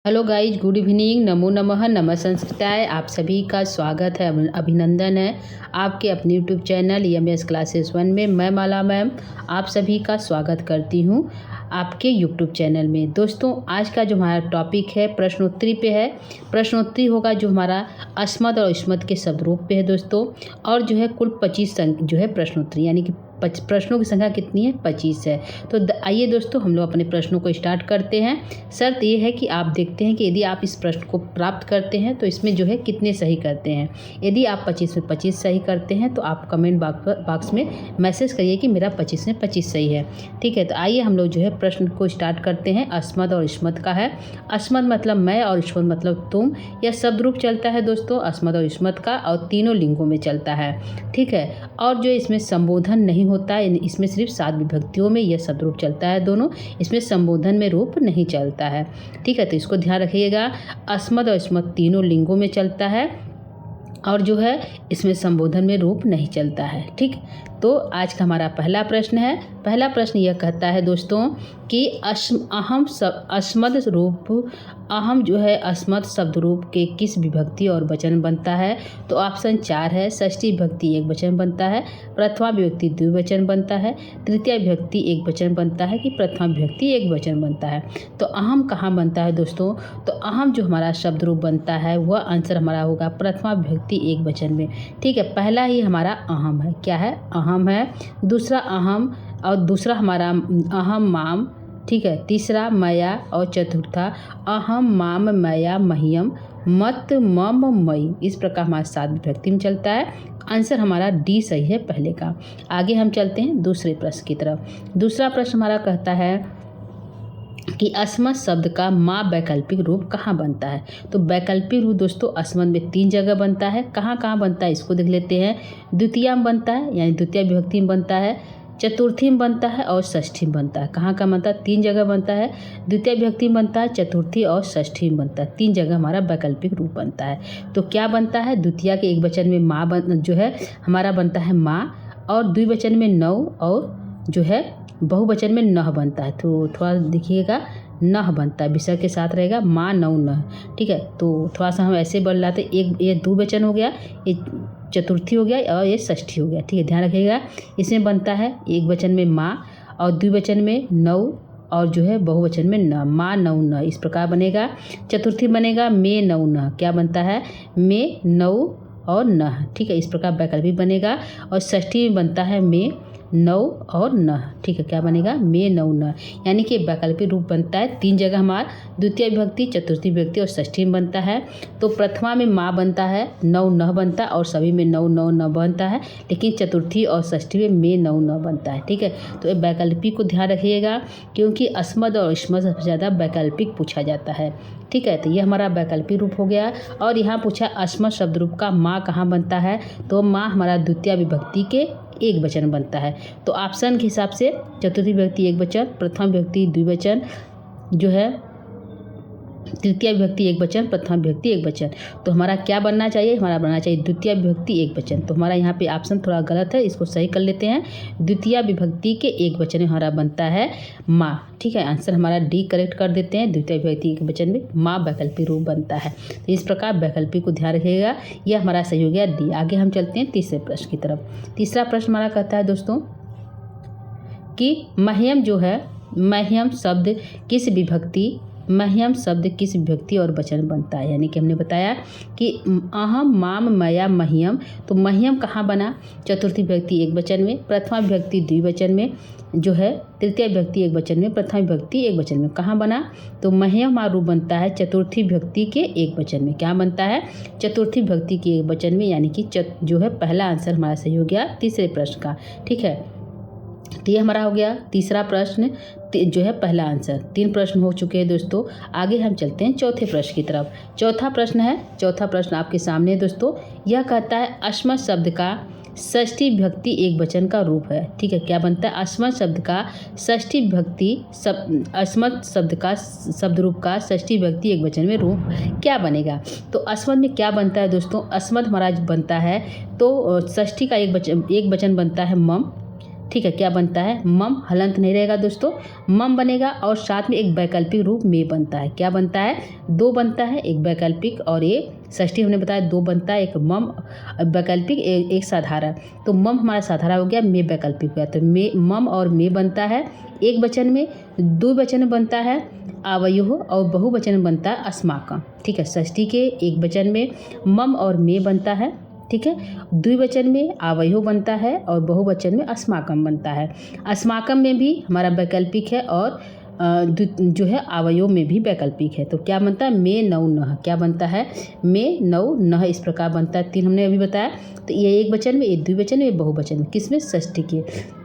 Hello guys, good evening. नमो नमः, नमः संस्कृताय। आप सभी का स्वागत है, अभिनंदन है आपके अपने यूट्यूब चैनल EMS क्लासेस 1 में। मैं माला मैम आप सभी का स्वागत करती हूँ आपके यूट्यूब चैनल में। दोस्तों, आज का जो हमारा टॉपिक है प्रश्नोत्तरी पे है। प्रश्नोत्तरी होगा जो हमारा अस्मद और इस्मत के शब्द रूप पे है दोस्तों। और जो है कुल 25 जो है प्रश्नोत्तरी, यानी कि प्रश्नों की संख्या कितनी है? 25 है। तो आइए दोस्तों, हम लोग अपने प्रश्नों को स्टार्ट करते हैं। शर्त ये है कि आप देखते हैं कि यदि आप इस प्रश्न को प्राप्त करते हैं तो इसमें जो है कितने सही करते हैं। यदि आप 25 में 25 सही करते हैं तो आप कमेंट बॉक्स में मैसेज करिए कि मेरा 25 में 25 सही है। ठीक है, तो आइए हम लोग जो है प्रश्न को स्टार्ट करते हैं। अस्मद और इस्मत का है। अस्मद मतलब मैं और इस्मत मतलब तुम। यह शब्द रूप चलता है दोस्तों अस्मद और इस्मत का, और तीनों लिंगों में चलता है। ठीक है, और जो इसमें संबोधन नहीं होता है, इसमें सिर्फ 7 विभक्तियों में यह शब्द रूप चलता है दोनों। इसमें संबोधन में रूप नहीं चलता है। ठीक है, तो इसको ध्यान रखिएगा। अस्मद और इस्मत तीनों लिंगों में चलता है और जो है इसमें संबोधन में रूप नहीं चलता है। ठीक, तो आज का हमारा पहला प्रश्न है। पहला प्रश्न यह कहता है दोस्तों कि अस्मद रूप अहम जो है अस्मद शब्द रूप के किस विभक्ति और वचन बनता है? तो ऑप्शन 4 है। षष्ठी विभक्ति एक वचन बनता है, प्रथमा विभक्ति द्विवचन बनता है, तृतीय विभक्ति एक वचन बनता है कि प्रथमा विभक्ति एक वचन बनता है। तो अहम कहाँ बनता है दोस्तों? तो अहम जो हमारा शब्द रूप बनता है वह आंसर हमारा होगा प्रथमा विभक्ति एक वचन में। ठीक है, पहला ही हमारा अहम है। क्या है? अहम है। दूसरा अहम, और दूसरा हमारा अहम माम। ठीक है, तीसरा मया, और चतुर्था अहम माम मया मह्यम मत मम मई। इस प्रकार हमारा 7 विभक्ति में चलता है। आंसर हमारा डी सही है पहले का। आगे हम चलते हैं दूसरे प्रश्न की तरफ। दूसरा प्रश्न हमारा कहता है कि अस्मद शब्द का माँ वैकल्पिक रूप कहाँ बनता है? तो वैकल्पिक रूप दोस्तों अस्मद में 3 जगह बनता है। कहाँ कहाँ बनता है इसको देख लेते हैं। द्वितीया में बनता है, यानी द्वितीय विभक्ति में बनता है, चतुर्थी में बनता है और षष्ठी में बनता है। कहाँ कहाँ बनता है? 3 जगह बनता है। द्वितीय विभक्ति में बनता है, चतुर्थी और षष्ठी में बनता है। 3 जगह हमारा वैकल्पिक रूप बनता है। तो क्या बनता है? द्वितीय के एक वचन में माँ जो है हमारा बनता है माँ, और द्विवचन में नौ, और जो है बहुवचन में नह बनता है। तो थोड़ा देखिएगा, नह बनता है, विसर्ग के साथ रहेगा, माँ नौ नह। ठीक है, तो थोड़ा सा हम ऐसे बोल लाते, एक ये द्विवचन हो गया, ये चतुर्थी हो गया और ये षष्ठी हो गया। ठीक है, ध्यान रखिएगा। इसमें बनता है एक वचन में माँ, और द्विवचन में नौ, और जो है बहुवचन में न, माँ नौ न। इस प्रकार बनेगा। चतुर्थी बनेगा मे नौ न। क्या बनता है? मे नौ और न। ठीक है, इस प्रकार वैकल्पिक बनेगा। और षष्ठी में बनता है मे नौ और न। ठीक है, क्या बनेगा? मे नौ न। यानी कि वैकल्पिक रूप बनता है 3 जगह हमारा, द्वितीय विभक्ति, चतुर्थी विभक्ति और षष्ठी में बनता है। तो प्रथमा में माँ बनता है, नौ न बनता है, और सभी में नौ नौ न बनता है, लेकिन चतुर्थी और षष्ठी में मे नौ न बनता है। ठीक है, तो वैकल्पिक को ध्यान रखिएगा, क्योंकि अस्मद और इस्मत सबसे ज़्यादा वैकल्पिक पूछा जाता है। ठीक है, तो ये हमारा वैकल्पिक रूप हो गया। और यहाँ पूछा अस्मद शब्द रूप का माँ कहाँ बनता है? तो माँ हमारा द्वितीय विभक्ति के एक वचन बनता है। तो ऑप्शन के हिसाब से चतुर्थी विभक्ति एक वचन, प्रथम विभक्ति द्विवचन, जो है तृतीय विभक्ति एक वचन, प्रथम विभक्ति एक वचन। तो हमारा क्या बनना चाहिए? हमारा बनना चाहिए द्वितीय विभक्ति एक वचन। तो हमारा यहाँ पे ऑप्शन थोड़ा गलत है, इसको सही कर लेते हैं। द्वितीय विभक्ति के एक वचन में हमारा बनता है माँ। ठीक है, आंसर हमारा डी करेक्ट कर देते हैं। द्वितीय विभक्ति एक वचन में माँ वैकल्पिक रूप बनता है। तो इस प्रकार वैकल्पिक को ध्यान रखिएगा। यह हमारा सही हो गया डी। आगे हम चलते हैं तीसरे प्रश्न की तरफ। तीसरा प्रश्न हमारा कहता है दोस्तों कि मह्यम जो है, मह्यम शब्द किस विभक्ति और वचन बनता है? यानी कि हमने बताया कि अहम माम मया मह्यम। तो मह्यम कहाँ बना? चतुर्थी विभक्ति एक वचन में, प्रथमा विभक्ति द्विवचन में, जो है तृतीय विभक्ति एक वचन में, प्रथमा विभक्ति एक वचन में। कहाँ बना? तो मह्यम रूप बनता है चतुर्थी विभक्ति के एक वचन में। क्या बनता है? चतुर्थी विभक्ति के एक वचन में, यानी कि जो है पहला आंसर हमारा सही हो गया तीसरे प्रश्न का। ठीक है, तो ये हमारा हो गया तीसरा प्रश्न, जो है पहला आंसर। 3 प्रश्न हो चुके हैं दोस्तों। आगे हम चलते हैं चौथे प्रश्न की तरफ। चौथा प्रश्न है, चौथा प्रश्न आपके सामने है दोस्तों। यह कहता है अस्मद शब्द का षष्ठी विभक्ति एक वचन का रूप है। ठीक है, क्या बनता है? अस्मद शब्द का षष्ठी विभक्ति अस्मद शब्द का शब्द रूप का षष्ठी विभक्ति एक वचन में रूप क्या बनेगा? तो अस्मद में क्या बनता है दोस्तों? अस्मद हमारा बनता है, तो षष्ठी का एक वचन बनता है मम, ठीक है, क्या बनता है, मम, हलंत नहीं रहेगा दोस्तों, मम बनेगा और साथ में एक वैकल्पिक रूप में बनता है। क्या बनता है, दो बनता है, एक वैकल्पिक और ये षष्ठी हमने बताया दो बनता है, एक मम वैकल्पिक एक साधारण। तो मम हमारा साधारण हो गया, मे वैकल्पिक हो गया। तो मे, मम और मे बनता है एक वचन में, द्विवचन में बनता है आवयोः और बहुवचन में बनता है अस्माकम। ठीक है, षष्ठी के एक वचन में मम और मे बनता है, ठीक है, द्विवचन में आवयोः बनता है और बहुवचन में अस्माकम बनता है। अस्माकम में भी हमारा वैकल्पिक है और जो है आवयोः में भी वैकल्पिक है। तो क्या बनता है, मे नौ नह, क्या बनता है, मे नौ नह, इस प्रकार बनता है। तीन हमने अभी बताया। तो ये एक वचन में, ये द्विवचन में, ये बहुवचन में, किसमें, षष्ठी के।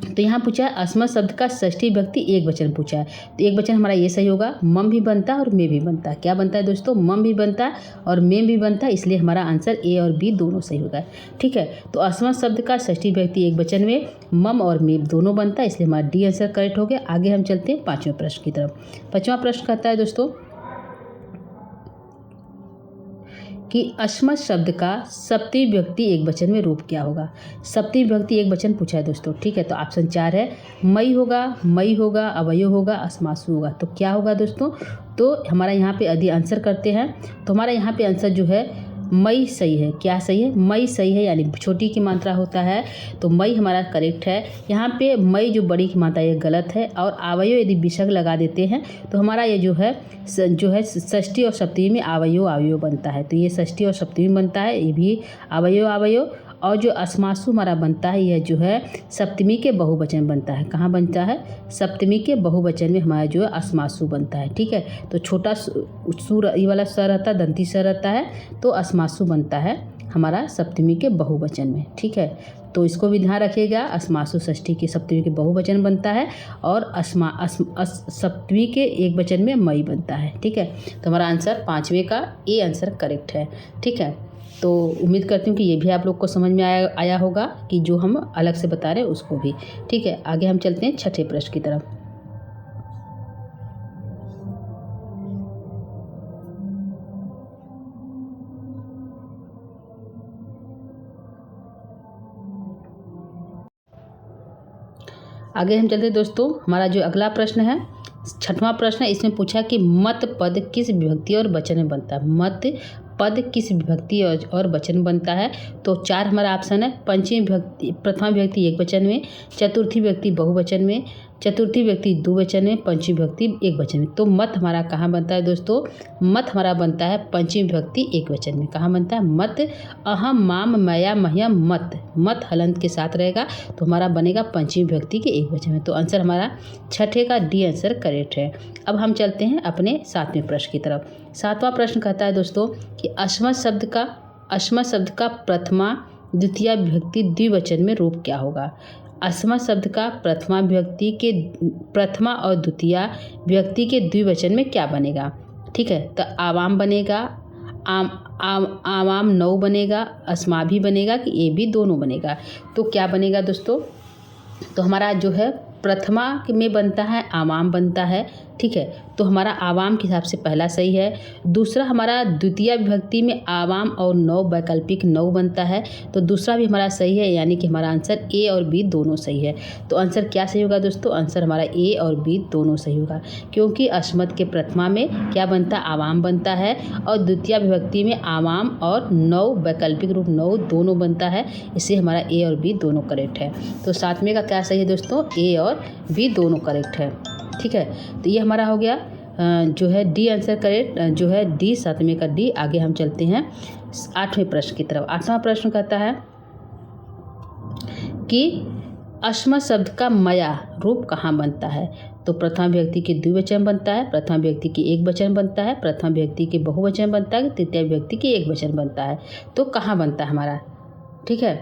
तो यहाँ पूछा है अस्मत् शब्द का षष्ठी विभक्ति एक वचन पूछा है। तो एक वचन हमारा ये सही होगा, मम भी बनता है और मे भी बनता है। क्या बनता है दोस्तों, मम भी बनता है और मे भी बनता है, इसलिए हमारा आंसर ए और बी दोनों सही होगा। ठीक है, तो अस्मत् शब्द का षष्ठी विभक्ति एक वचन में मम और मे दोनों बनता है, इसलिए हमारा डी आंसर करेक्ट हो गया। आगे हम चलते हैं पाँचवें प्रश्न की तरफ। पाँचवां प्रश्न कहता है दोस्तों कि अस्मत् शब्द का सप्तमी विभक्ति एक वचन में रूप क्या होगा। सप्तमी विभक्ति एक वचन पूछा है दोस्तों। ठीक है, तो ऑप्शन 4 है, मई होगा, मई होगा, अवयव होगा, अस्मासु होगा। तो क्या होगा दोस्तों, तो हमारा यहाँ पे यदि आंसर करते हैं तो हमारा यहाँ पे आंसर जो है मई सही है। क्या सही है, मई सही है, यानी छोटी की मात्रा होता है तो मई हमारा करेक्ट है। यहाँ पे मई जो बड़ी की मात्रा ये गलत है और आवयो यदि विसर्ग लगा देते हैं तो हमारा ये जो है षष्ठी और सप्तमी में आवयो बनता है। तो ये षष्ठी और सप्तमी बनता है, ये भी आवयो। और जो अस्मासु हमारा बनता है यह जो है सप्तमी के बहुवचन बनता है। कहाँ बनता है, सप्तमी के बहुवचन में हमारा जो है अस्मासु बनता है। ठीक है, तो छोटा सु ये वाला स रहता है, दंती स रहता है, तो अस्मासु बनता है हमारा सप्तमी के बहुवचन में। ठीक है, तो इसको भी ध्यान रखिएगा, अस्मासु षष्ठी के सप्तमी के बहुवचन बनता है और सप्तमी के एक वचन में मई बनता है। ठीक है, तो हमारा आंसर पाँचवें का ए आंसर करेक्ट है। ठीक है, तो उम्मीद करती हूँ कि ये भी आप लोग को समझ में आया होगा कि जो हम अलग से बता रहे हैं उसको भी। ठीक है, आगे हम चलते हैं छठे प्रश्न की तरफ। आगे हम चलते हैं दोस्तों, हमारा जो अगला प्रश्न है छठवां प्रश्न है, इसमें पूछा कि मत पद किस विभक्ति और वचन में बनता है। मत पद किस विभक्ति और वचन बनता है। तो 4 हमारा ऑप्शन है, पंचमी विभक्ति, प्रथमा विभक्ति एक वचन में, चतुर्थी विभक्ति बहुवचन में, चतुर्थी विभक्ति द्विवचन में, पंचमी विभक्ति एक वचन में। तो मत हमारा कहाँ बनता है दोस्तों, मत हमारा बनता है पंचमी विभक्ति एक वचन में। कहाँ बनता है, मत, अहम, माम, मया, मह्यम, मत, मत हलंत के साथ रहेगा तो हमारा बनेगा पंचमी विभक्ति के एक वचन में। तो आंसर हमारा छठे का डी आंसर करेक्ट है। अब हम चलते हैं अपने 7वें प्रश्न की तरफ। 7वां प्रश्न कहता है दोस्तों कि अस्मत् शब्द का प्रथमा द्वितीय विभक्ति द्विवचन में रूप क्या होगा। अस्मत् शब्द का प्रथमा विभक्ति के प्रथमा और द्वितीय विभक्ति के द्विवचन में क्या बनेगा। ठीक है, तो आवाम बनेगा, आवाम नौ बनेगा, अस्मा भी बनेगा कि ये भी दोनों बनेगा। तो क्या बनेगा दोस्तों, तो हमारा जो है प्रथमा में बनता है आवाम बनता है। ठीक है, तो हमारा आवाम के हिसाब से पहला सही है। दूसरा हमारा द्वितीय विभक्ति में आवाम और नौ वैकल्पिक नौ बनता है, तो दूसरा भी हमारा सही है, यानी कि हमारा आंसर ए और बी दोनों सही है। तो आंसर क्या सही होगा दोस्तों, आंसर हमारा ए और बी दोनों सही होगा, क्योंकि अस्मत् के प्रथमा में क्या बनता है, आवाम बनता है और द्वितीय विभक्ति में आवाम और नौ वैकल्पिक रूप नौ दोनों बनता है, इससे हमारा ए और बी दोनों करेक्ट है। तो 7वें का क्या सही है दोस्तों, ए और बी दोनों करेक्ट है। ठीक है, तो ये हमारा हो गया जो है डी आंसर करेक्ट, जो है डी 7वें का डी। आगे हम चलते हैं 8वें प्रश्न की तरफ। 8वां प्रश्न कहता है कि अस्मत् शब्द का मया रूप कहाँ बनता है। तो प्रथमा विभक्ति के द्विवचन बनता है, प्रथमा विभक्ति की एक वचन बनता है, प्रथमा विभक्ति के बहुवचन बनता है, तृतीय विभक्ति की एक वचन बनता है। तो कहाँ बनता है हमारा, ठीक है,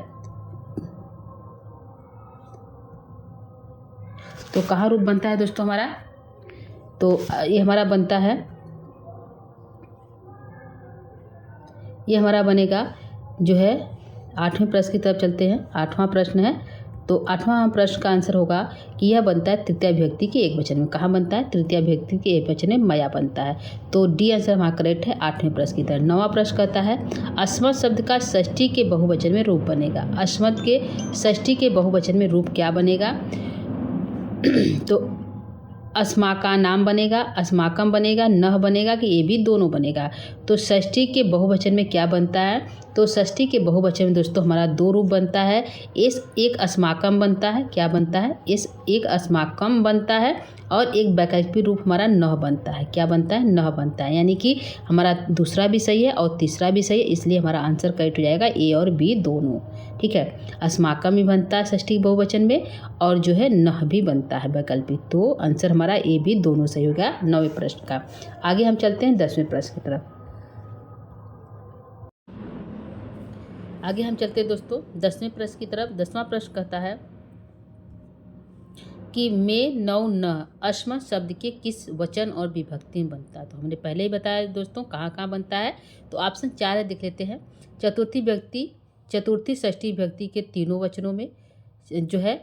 तो कहाँ रूप बनता है दोस्तों हमारा, तो ये हमारा बनता है, ये हमारा बनेगा जो है 8वें प्रश्न की तरफ चलते हैं। 8वां प्रश्न है, तो 8वां प्रश्न का आंसर होगा कि यह बनता है तृतीया विभक्ति के एकवचन में। कहाँ बनता है? तृतीया विभक्ति के एकवचन में मया बनता है। तो डी आंसर हमारा करेक्ट है 8वें प्रश्न की तरह। 9वां प्रश्न कहता है अस्मत् शब्द का षष्ठी के बहुवचन में रूप बनेगा। अस्मत् के षष्ठी के बहुवचन में रूप क्या बनेगा? तो अस्माका नाम बनेगा, अस्माकम बनेगा, नह बनेगा कि ये भी दोनों बनेगा। तो षष्ठी के बहुवचन में क्या बनता है? तो षष्ठी के बहुवचन में दोस्तों हमारा दो रूप बनता है। इस एक अस्माकम बनता है। क्या बनता है? इस एक अस्माकम बनता है और एक वैकल्पिक रूप हमारा नह बनता है। क्या बनता है? नह बनता है। यानी कि हमारा दूसरा भी सही है और तीसरा भी सही है, इसलिए हमारा आंसर करेक्ट हो जाएगा ए और बी दोनों। ठीक है, अस्माकम भी बनता है षष्ठी के बहुवचन में और जो है नह भी बनता है वैकल्पिक। तो आंसर हमारा ए बी दोनों सही हो गया 9वें प्रश्न का। आगे हम चलते हैं 10वें प्रश्न की तरफ। आगे हम चलते हैं दोस्तों 10वें प्रश्न की तरफ। 10वां प्रश्न कहता है कि में नौ न अस्मत् शब्द के किस वचन और विभक्ति में बनता है? तो हमने पहले ही बताया दोस्तों कहाँ कहाँ बनता है। तो ऑप्शन 4 है, देख लेते हैं। चतुर्थी व्यक्ति, चतुर्थी षष्ठी व्यक्ति के तीनों वचनों में, जो है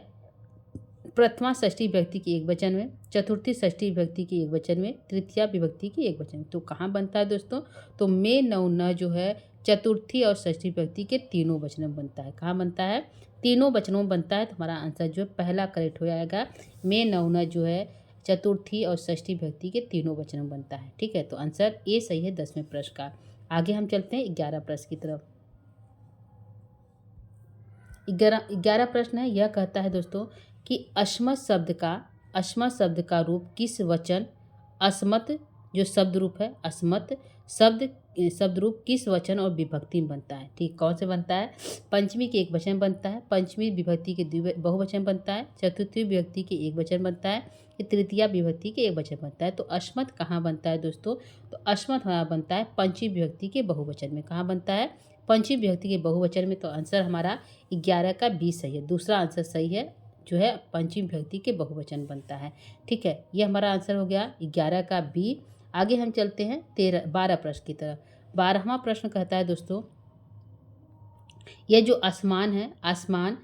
प्रथमा षष्ठी विभक्ति की एक वचन में, चतुर्थी षष्ठी विभक्ति की एक वचन में, तृतीया विभक्ति की एक वचन में। तो कहाँ बनता है दोस्तों? तो में नौ न जो है चतुर्थी और षष्ठी विभक्ति के तीनों वचनों में बनता है। कहाँ बनता है? तीनों वचनों में बनता है। तो हमारा आंसर जो है पहला करेक्ट हो जाएगा। में नौ न जो है चतुर्थी और षष्ठी विभक्ति के तीनों वचनों में बनता है। ठीक है, तो आंसर ए सही है 10वें प्रश्न का। आगे हम चलते हैं 11 प्रश्न की तरफ। 11 प्रश्न है, यह कहता है दोस्तों कि अस्मत् शब्द का रूप किस वचन, अस्मत् जो शब्द रूप है, अस्मत् शब्द रूप किस वचन और विभक्ति में बनता है? ठीक, कौन से बनता है? पंचमी के एक वचन बनता है, पंचमी विभक्ति के बहुवचन बनता है, चतुर्थी विभक्ति के एक वचन बनता है, तृतीया विभक्ति के एक वचन बनता है। तो अस्मत् कहाँ बनता है दोस्तों? तो अस्मत् हमारा बनता है पंचमी विभक्ति के बहुवचन में। कहाँ बनता है? पंचमी विभक्ति के बहुवचन में। तो आंसर हमारा 11 का बी सही है। दूसरा आंसर सही है, जो है पंचमी विभक्ति के बहुवचन बनता है। ठीक है, ये हमारा आंसर हो गया 11 का बी। आगे हम चलते हैं 12 प्रश्न की तरफ। 12वां प्रश्न कहता है दोस्तों, यह जो आसमान है, आसमान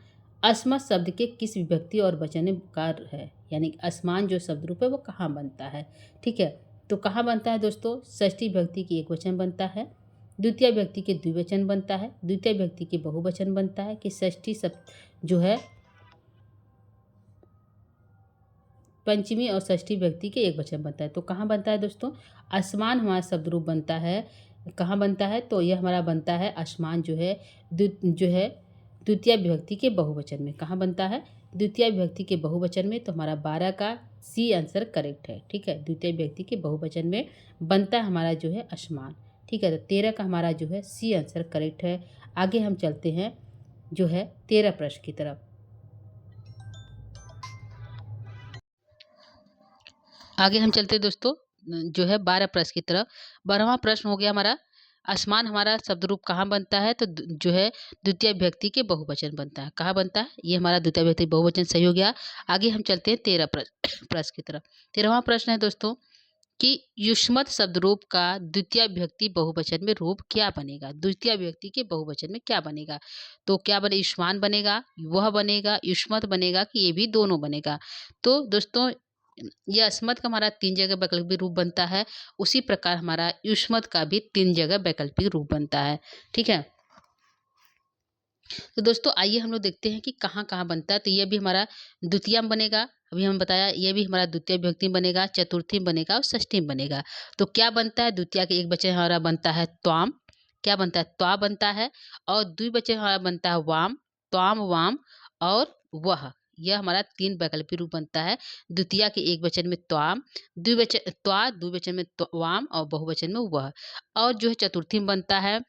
अस्मत् शब्द के किस विभक्ति और वचन में कार्य है? यानी आसमान जो शब्द रूप है वो कहाँ बनता है? ठीक है, तो कहाँ बनता है दोस्तों? षष्ठी विभक्ति की एक वचन बनता है, द्वितीय विभक्ति के द्विवचन बनता है, द्वितीय विभक्ति के बहुवचन बनता है, कि षष्ठी शब्द जो है पंचमी और षष्ठी विभक्ति के एक वचन बनता है। तो कहाँ बनता है दोस्तों? आसमान हमारा शब्द रूप बनता है। कहाँ बनता है? तो यह हमारा बनता है आसमान जो है द्वितीय विभक्ति के बहुवचन में। कहाँ बनता है? द्वितीय विभक्ति के बहुवचन में। तो हमारा 12 का सी आंसर करेक्ट है। ठीक है, द्वितीय विभक्ति के बहुवचन में बनता है हमारा जो है आसमान। ठीक है, तो 13 का हमारा जो है सी आंसर करेक्ट है। आगे हम चलते हैं जो है 13 प्रश्न की तरफ। आगे हम चलते हैं दोस्तों जो है 12 प्रश्न की तरफ। 12वां प्रश्न हो गया हमारा, आसमान हमारा शब्द रूप कहाँ बनता है? तो जो है द्वितीय विभक्ति के बहुवचन बनता है। कहाँ बनता है? ये हमारा द्वितीय विभक्ति बहुवचन सही हो गया। आगे हम चलते हैं 13 प्रश्न की तरफ। 13वां प्रश्न है दोस्तों कि युष्मत शब्द रूप का द्वितीय विभक्ति बहुवचन में रूप क्या बनेगा? द्वितीय विभक्ति के बहुवचन में क्या बनेगा? तो क्या बने? युष्मान बनेगा, वह बनेगा, युष्मत बनेगा, कि ये भी दोनों बनेगा? तो दोस्तों यह अस्मत् का हमारा 3 जगह वैकल्पिक रूप बनता है, उसी प्रकार हमारा युष्मत का भी 3 जगह वैकल्पिक रूप बनता है। ठीक है, तो दोस्तों आइए हम लोग देखते हैं कि कहाँ कहाँ बनता है। तो यह भी हमारा द्वितीय में बनेगा, अभी हम बताया, यह भी हमारा द्वितीय विभक्ति में बनेगा, चतुर्थी में बनेगा और षष्ठी में बनेगा। तो क्या बनता है? द्वितीय के एक वचन हमारा बनता है त्वाम। क्या बनता है? त्वा बनता है। और द्विवचन हमारा बनता है वाम, त्वाम वाम और वह। यह हमारा 3 वैकल्पिक रूप बनता है। द्वितीय के एक वचन में त्वाम, द्विवचन त्वा, द्विवचन में वाम और बहुवचन में वह। और जो है चतुर्थी में बनता है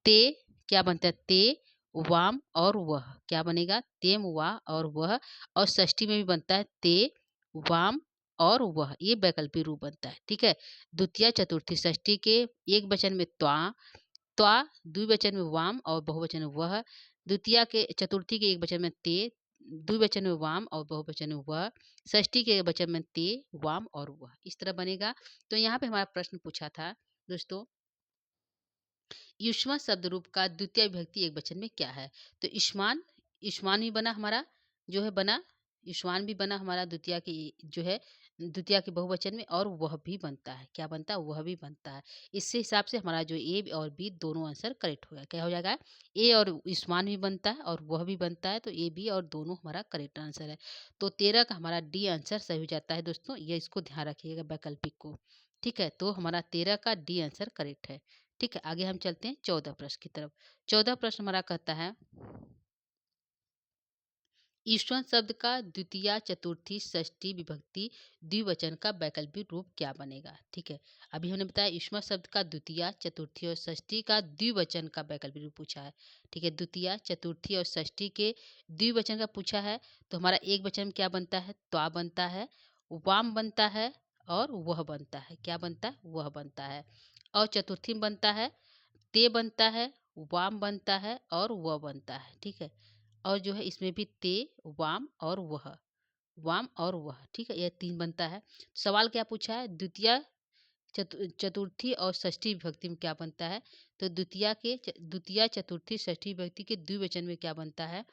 ते। क्या बनता है? ते, वाम और वह। क्या बनेगा? तेम, वा और वह। और षष्ठी में भी बनता है ते, वाम और वह। ये वैकल्पिक रूप बनता है। ठीक है, द्वितीय चतुर्थी षष्ठी के एक वचन में त्वा, द्विवचन में वाम और बहुवचन में वह। द्वितीय के चतुर्थी के एक वचन में ते, द्विवचन में वाम और बहुवचन में वह। षष्ठी के वचन में ते, वाम और वह। इस तरह बनेगा। तो यहाँ पे हमारा प्रश्न पूछा था दोस्तों, युष्मा शब्द रूप का द्वितीय विभक्ति एक वचन में क्या है? तो युष्मान, युष्मान भी बना हमारा जो है बना, युष्मान् भी बना हमारा द्वितीया की जो है द्वितीया के बहुवचन में, और वह भी बनता है। क्या बनता है? वह भी बनता है। इससे हिसाब से हमारा जो ए और बी दोनों आंसर करेक्ट हो गया। क्या हो जाएगा? ए और युष्मान् भी बनता है और वह भी बनता है, तो ए, बी और दोनों हमारा करेक्ट आंसर है। तो 13 का हमारा डी आंसर सही हो जाता है दोस्तों। ये इसको ध्यान रखिएगा वैकल्पिक को। ठीक है, तो हमारा 13 का डी आंसर करेक्ट है। ठीक है, आगे हम चलते हैं 14 प्रश्न की तरफ। 14 प्रश्न हमारा कहता है, ईश्वर शब्द का द्वितीया, चतुर्थी, षष्ठी, विभक्ति, द्विवचन का वैकल्पिक रूप क्या बनेगा? ठीक है, अभी हमने बताया ईश्वर शब्द का द्वितीया, चतुर्थी और षष्ठी का द्विवचन का वैकल्पिक रूप पूछा है। ठीक है, द्वितीया, चतुर्थी और षष्ठी के द्विवचन का पूछा है, तो हमारा एक वचन में क्या बनता है? त्वा बनता है, वाम बनता है और वह बनता है। क्या बनता है? वह बनता है। और चतुर्थी में बनता है, ते बनता है, वाम बनता है और वह बनता है। ठीक है, और जो है इसमें भी ते, वाम और वह, वाम और वह। ठीक है, यह 3 बनता है। सवाल क्या पूछा है? द्वितीया, चतुर्थी और षष्ठी विभक्ति में क्या बनता है? तो द्वितीया, चतुर्थी, षष्ठी विभक्ति के द्विवचन में क्या बनता है?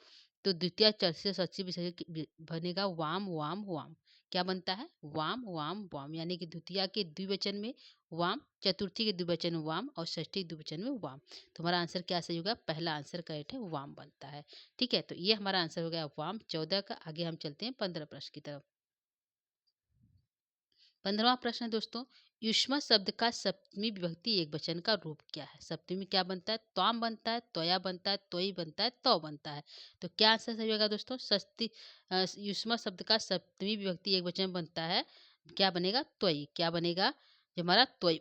तो द्वितीया, चतुर्थी, षष्ठी विभक्ति बनेगा वाम, वाम, वाम। क्या बनता है? वाम, वाम, वाम। यानी कि द्वितीया के द्विवचन में वाम, चतुर्थी के द्विवचन में वाम और षष्ठी के द्विवचन में वाम। तो हमारा आंसर क्या सही होगा? पहला आंसर करेक्ट है, वाम बनता है। ठीक है, तो ये हमारा आंसर हो गया वाम 14 का। आगे हम चलते हैं 15 प्रश्न की तरफ। 15वां प्रश्न है दोस्तों, युष्मा शब्द का सप्तमी विभक्ति एक वचन का रूप क्या है? सप्तमी में क्या बनता है? त्वाम बनता है, त्वया बनता है, त्वयी बनता है, तौ बनता है। तो क्या आंसर सही होगा दोस्तों? युष्मा शब्द का सप्तमी विभक्ति एक वचन बनता है। क्या बनेगा? त्वयी। क्या बनेगा? जो हमारा त्वयी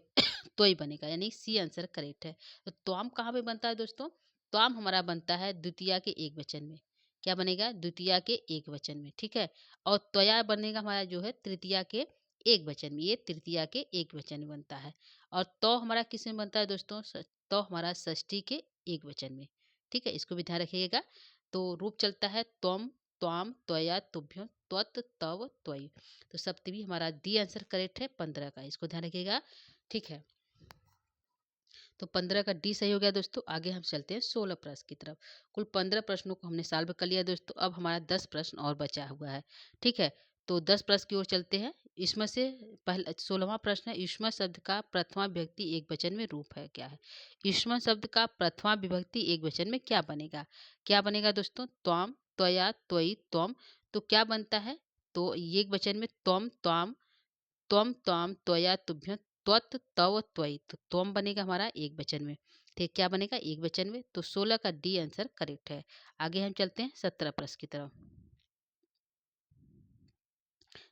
त्वयी बनेगा, यानी सी आंसर करेक्ट है। तो त्वाम कहाँ पे बनता है दोस्तों? त्वाम हमारा बनता है द्वितीया के एक वचन में। क्या बनेगा? द्वितीया के एक वचन में। ठीक है, और त्वया बनेगा हमारा जो है तृतीया के एक वचन में। ये तृतीया के एक वचन में बनता है। और तो हमारा किस में बनता है दोस्तों? तो हमारा षष्ठी के एक वचन में। ठीक है, इसको भी ध्यान रखिएगा। तो रूप चलता है त्वम, त्वाम, त्वया, तुभ्यं, त्वत, तव, त्वयि। तो सप्तमी हमारा डी आंसर करेक्ट है 15 का। इसको ध्यान रखिएगा। ठीक है, तो 15 का डी सही हो गया दोस्तों। आगे हम चलते हैं 16 प्रश्न की तरफ। कुल 15 प्रश्नों को हमने सॉल्व कर लिया दोस्तों। अब हमारा 10 प्रश्न और बचा हुआ है। ठीक है, तो 10 प्रश्न की ओर चलते हैं। इसमें से पहला 16वां प्रश्न है, युष्मा शब्द का प्रथमा विभक्ति एक वचन में रूप है क्या है? युष्मा शब्द का प्रथमा विभक्ति एक वचन में क्या बनेगा? क्या बनेगा दोस्तों? त्वाम, त्वया, त्वयि, त्वम। तो क्या बनता है? तो एक वचन में त्वम, त्वाम, त्वम, त्वाम, त्वया, तुभ्यं, त्वत, तव, त्वयि। तो त्वम बनेगा हमारा एक वचन में। ठीक, क्या बनेगा? एक वचन में। तो 16 का डी आंसर करेक्ट है। आगे हम चलते हैं 17 प्रश्न की तरफ।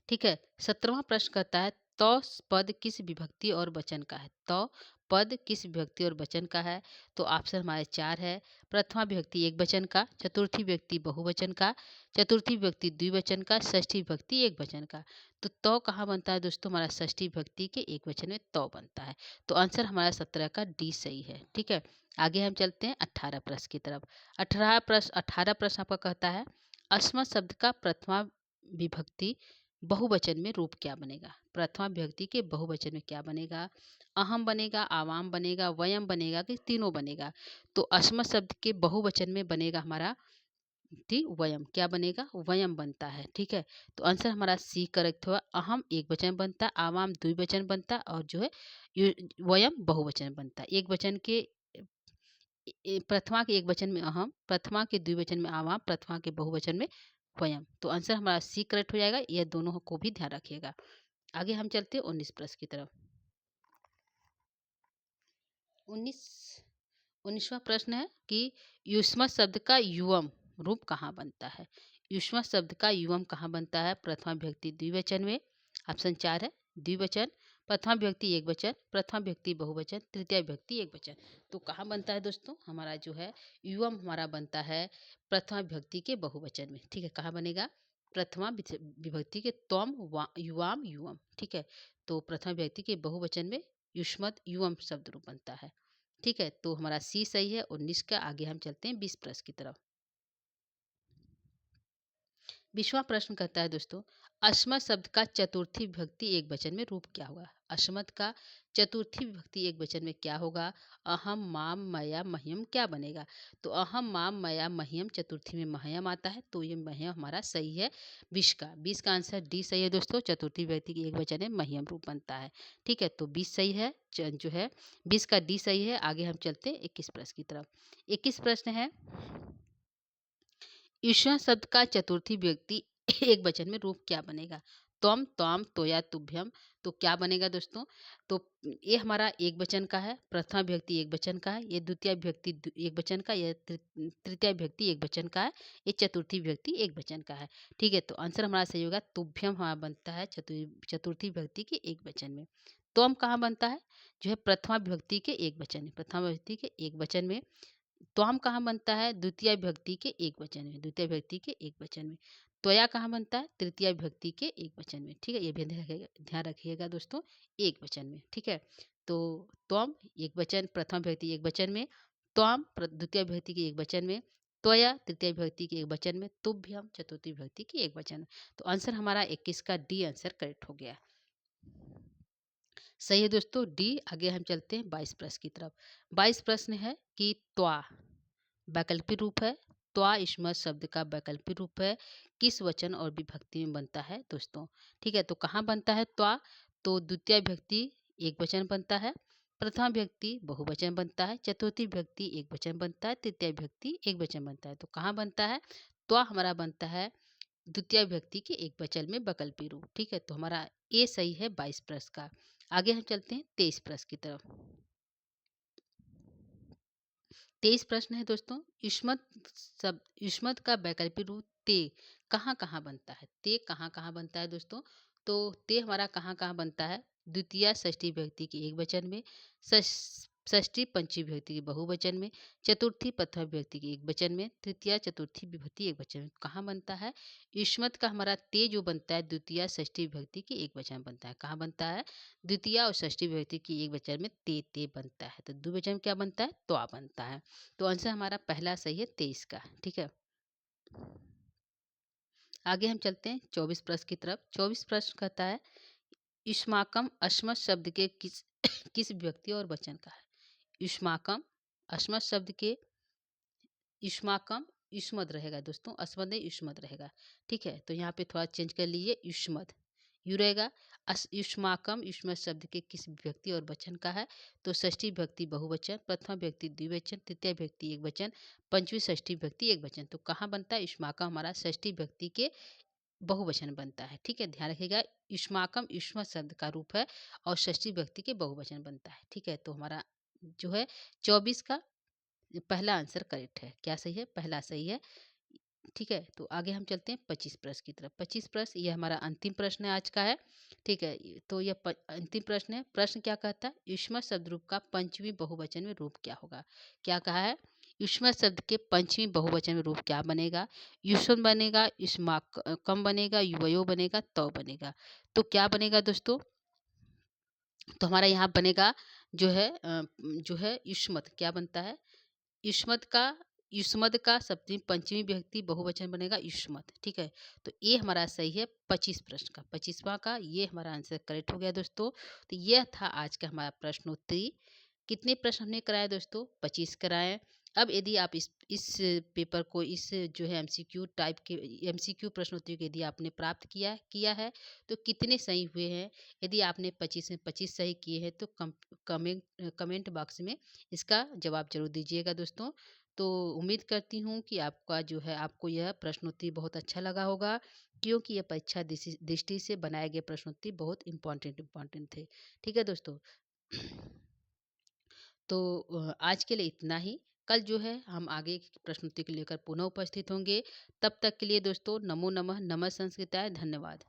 ठीक है, 17वां प्रश्न कहता है, तो पद किस विभक्ति और वचन का है? तो पद किस विभक्ति और वचन का है? तो ऑप्शन हमारे 4 है। प्रथमा विभक्ति एक वचन का, चतुर्थी विभक्ति बहुवचन का, चतुर्थी विभक्ति द्विवचन का, षष्ठी विभक्ति एक वचन का। तो कहाँ बनता है दोस्तों? हमारा षष्ठी विभक्ति के एक वचन में तो बनता है। तो आंसर हमारा 17 का डी सही है। ठीक है, आगे हम चलते हैं 18 प्रश्न की तरफ। 18 प्रश्न आपका कहता है, अस्मत् शब्द का प्रथमा विभक्ति बहुवचन में रूप क्या बनेगा? प्रथमा विभक्ति के बहुवचन में क्या बनेगा? अहम बनेगा, आवाम बनेगा, वयम बनेगा कि तीनों बनेगा? तो अस्मत् शब्द के बहुवचन में बनेगा हमारा वयम। क्या बनेगा? वयम बनता है। ठीक है, तो आंसर हमारा सी करेक्ट हुआ। अहम एक वचन बनता है, आवाम द्विवचन बनता है और जो है वयम बहुवचन बनता है। एक वचन के प्रथमा के एक वचन में अहम, प्रथमा के द्विवचन में आवाम, प्रथमा के बहुवचन में वयम। तो आंसर हमारा सी करेक्ट हो जाएगा। यह दोनों को भी ध्यान रखिएगा। आगे हम चलते हैं 19 प्रश्न की तरफ। 19 19वां प्रश्न है कि युष्मत शब्द का युवम रूप कहाँ बनता है? युष्मत शब्द का युवम कहाँ बनता है? प्रथमा विभक्ति द्विवचन में। ऑप्शन 4 है। द्विवचन, प्रथमा विभक्ति एक वचन, प्रथमा विभक्ति बहुवचन, तृतीय विभक्ति एक वचन। तो कहाँ बनता है दोस्तों? हमारा जो है युवम हमारा बनता है प्रथमा विभक्ति के बहुवचन में। ठीक है, कहाँ बनेगा? प्रथमा विभक्ति के त्वम, युवाम, युवम। ठीक है, तो प्रथमा विभक्ति के बहुवचन में युष्मत युवम शब्द रूप बनता है। ठीक है, तो हमारा सी सही है 19 का। आगे हम चलते हैं 20 प्रश्न की तरफ। 20वां प्रश्न कहता है दोस्तों, अस्मत् शब्द का चतुर्थी विभक्ति एक वचन में रूप क्या होगा? अस्मत् का चतुर्थी विभक्ति एक वचन में क्या होगा? अहम, माम, मया, मह्यम क्या बनेगा? तो अहम, माम, मया, मह्यम चतुर्थी में मह्यम आता है, तो ये मह्यम हमारा सही है 20 का आंसर डी सही है दोस्तों। चतुर्थी विभक्ति की एक वचन है, मह्यम रूप बनता है। ठीक है, तो 20 सही है, जो है 20 का डी सही है। आगे हम चलते हैं 21 प्रश्न की तरफ। 21 प्रश्न है, ईश्वर शब्द का चतुर्थी व्यक्ति एक वचन में रूप क्या बनेगा? त्वम, त्वाम, तोया, तुभ्यम। तो क्या बनेगा दोस्तों? तो ये हमारा एक वचन का है, प्रथमा विभक्ति एक वचन का है, ये द्वितीय विभक्ति एक वचन का, यह तृतीय विभक्ति एक वचन का है, ये चतुर्थी विभक्ति एक वचन का है। ठीक है, तो आंसर हमारा सही होगा तुभ्यम हमारा बनता है चतुर्थी विभक्ति के एक वचन में। त्वम कहाँ बनता है? जो है प्रथमा विभक्ति के एक वचन में, प्रथमा विभक्ति के एक वचन में। त्वाम कहाँ बनता है? द्वितीय विभक्ति के एक वचन में, द्वितीय विभक्ति के एक वचन में। त्वया कहाँ बनता है? तृतीय विभक्ति के एक वचन में। ठीक है, ये भी ध्यान रखिएगा दोस्तों, एक वचन में। ठीक है, तो त्वम एक वचन, प्रथम विभक्ति एक वचन में, त्वाम द्वितीय विभक्ति के एक वचन में, त्वया तृतीय विभक्ति के एक वचन में, तुभ्यम चतुर्थी विभक्ति के एक वचन में। तो आंसर हमारा 21 का डी आंसर करेक्ट हो गया। सही है दोस्तों, डी। आगे हम चलते हैं 22 प्रश्न की तरफ। 22 प्रश्न है कि त्वा वैकल्पिक रूप है। त्वा ईस्मत शब्द का वैकल्पिक रूप है, किस वचन और विभक्ति में बनता है दोस्तों? ठीक है, तो कहाँ बनता है त्वा? तो द्वितीय विभक्ति एक वचन बनता है, प्रथमा विभक्ति बहुवचन बनता है, चतुर्थी विभक्ति एक वचन बनता है, तृतीय विभक्ति एक वचन बनता है। तो कहाँ बनता है? त्वा हमारा बनता है द्वितीय विभक्ति के एक वचन में वैकल्पिक रूप। ठीक है, तो हमारा ए सही है 22 प्रश्न का। आगे हम चलते हैं 23 प्रश्न की तरफ। 23 प्रश्न है दोस्तों, युष्मत का वैकल्पिक रूप ते कहाँ कहाँ बनता है? ते कहाँ कहाँ बनता है दोस्तों? तो ते हमारा कहाँ कहाँ बनता है? द्वितीय षष्ठी विभक्ति के एक वचन में, षष्ठी पंचमी विभक्ति के बहुवचन में, चतुर्थी प्रथम विभक्ति के एक वचन में, तृतीय चतुर्थी विभक्ति एक वचन में। कहाँ बनता है? युष्मत का हमारा ते जो बनता है द्वितीय षष्ठी विभक्ति के एक वचन बनता है। कहाँ बनता है? द्वितीय और षष्ठी विभक्ति की एक वचन में ते ते बनता है, तो द्विवचन में क्या बनता है? त्वा बनता है। तो आंसर हमारा पहला सही है 23 का। ठीक है, आगे हम चलते हैं 24 प्रश्न की तरफ। 24 प्रश्न कहता है, युष्माकम अस्मत् शब्द के किस किस विभक्ति और वचन का है? युष्माकम अस्मत् शब्द के, युष्माकम युष्मद रहेगा दोस्तों, अस्मद नहीं युष्मद रहेगा। ठीक है, तो यहाँ पे थोड़ा चेंज कर लीजिए, युष्मद यू रहेगा। युष्माकम युष्मद शब्द के किस विभक्ति और वचन का है? तो षष्ठी विभक्ति बहुवचन, प्रथमा विभक्ति द्विवचन, तृतीय विभक्ति एक वचन, पंचमी षष्ठी विभक्ति एक वचन। तो कहाँ बनता है? युष्माकम हमारा षष्ठी विभक्ति के बहुवचन बनता है। ठीक है, ध्यान रखिएगा, युष्माकम युष्मद शब्द का रूप है और षष्ठी विभक्ति के बहुवचन बनता है। ठीक है, तो हमारा जो है 24 का पहला आंसर करेक्ट है। क्या सही है? पहला सही है। ठीक है, तो आगे हम चलते हैं 25 प्रश्न की तरफ। 25 प्रश्न ये हमारा अंतिम प्रश्न है आज का है। ठीक है, तो यह अंतिम प्रश्न है। प्रश्न क्या कहता है? युष्मत शब्द रूप का पंचमी बहुवचन में रूप क्या होगा? क्या कहा है? युष्मत शब्द के पंचमी बहुवचन में रूप क्या बनेगा? युष्म बनेगा, युष्माकम बनेगा, युवयो बनेगा, तव बनेगा। तो क्या बनेगा दोस्तों? तो हमारा यहाँ बनेगा जो है युष्मत। क्या बनता है? युष्मत का, युष्मद का सप्तमी पंचमी विभक्ति बहुवचन बनेगा युष्मत। ठीक है, तो ये हमारा सही है 25 प्रश्न का, 25वां का ये हमारा आंसर करेक्ट हो गया दोस्तों। तो यह था आज का हमारा प्रश्नोत्तरी। कितने प्रश्न हमने कराए दोस्तों? 25 कराए। अब यदि आप इस पेपर को, इस जो है एमसीक्यू टाइप के एमसीक्यू प्रश्नोत्तरी को यदि आपने प्राप्त किया है तो कितने सही हुए हैं? यदि आपने 25 में 25 सही किए हैं तो कमेंट बॉक्स में इसका जवाब जरूर दीजिएगा दोस्तों। तो उम्मीद करती हूँ कि आपका जो है आपको यह प्रश्नोत्तरी बहुत अच्छा लगा होगा, क्योंकि यह परीक्षा दृष्टि से बनाए गए प्रश्नोत्तरी बहुत इम्पोर्टेंट थे। ठीक है दोस्तों, तो आज के लिए इतना ही। कल जो है हम आगे की प्रश्नोत्तरी को लेकर पुनः उपस्थित होंगे। तब तक के लिए दोस्तों नमो नमः, नमः संस्कृताय, धन्यवाद।